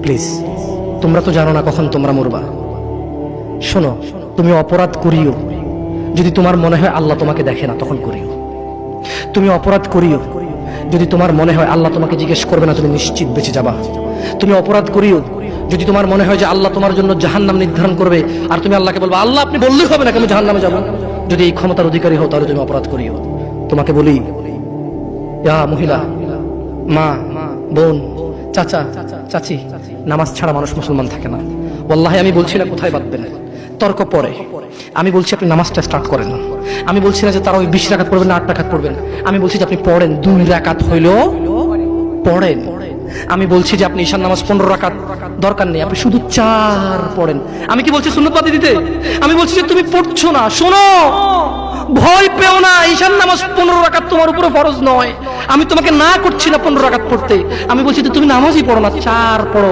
Please, তোমরা তো জানো না কখন তোমরা মরবা। শোনো, তুমি অপরাধ করিও যদি তোমার মনে হয় আল্লাহ তোমাকে দেখে না, তখন করিও। তুমি অপরাধ করিও যদি তোমার মনে হয় আল্লাহ তোমাকে জিজ্ঞেস করবে না, তুমি নিশ্চিত বেঁচে যাবা। তুমি অপরাধ করিও যদি তোমার মনে হয় যে আল্লাহ তোমার জন্য জাহান্নাম নির্ধারণ করবে, আর তুমি আল্লাহকে বলবা আল্লাহ আপনি বললেই হবে না আমি জাহান্নামে যাব। যদি এই ক্ষমতার অধিকারী হও তাহলে তুমি অপরাধ করিও। তোমাকে বলি, ইয়া মহিলা, মা, বোন, চাচা, চাচি, নামাজ ছাড়া মানুষ মুসলমান থাকে না। ওয়াল্লাহি আমি বলছি না কোথায় বাঁধবেন, তর্ক পরে। আমি বলছি আপনি নামাজটা স্টার্ট করেন। আমি বলছি না যে তারা ওই 20 রাকাত পড়বেন না 8 রাকাত পড়বেন। আমি বলছি যে আপনি পড়েন, 2 রাকাত হইলেও পড়েন। আমি বলছি যে আপনি ঈশান নামাজ 15 রাকাত দরকার নেই, আপনি শুধু 4 পড়েন। আমি কি বলছি সুন্নত বাদ দিতে? আমি বলছি যে তুমি পড়ছো না, শোনো, ভয় পেও না, ঈশান নামাজ 15 রাকাত তোমার উপরে ফরজ নয়। আমি তোমাকে না করছি না 15 রাকাত পড়তে, আমি বলছি যে তুমি নামাজই পড়ো না, 4 পড়ো।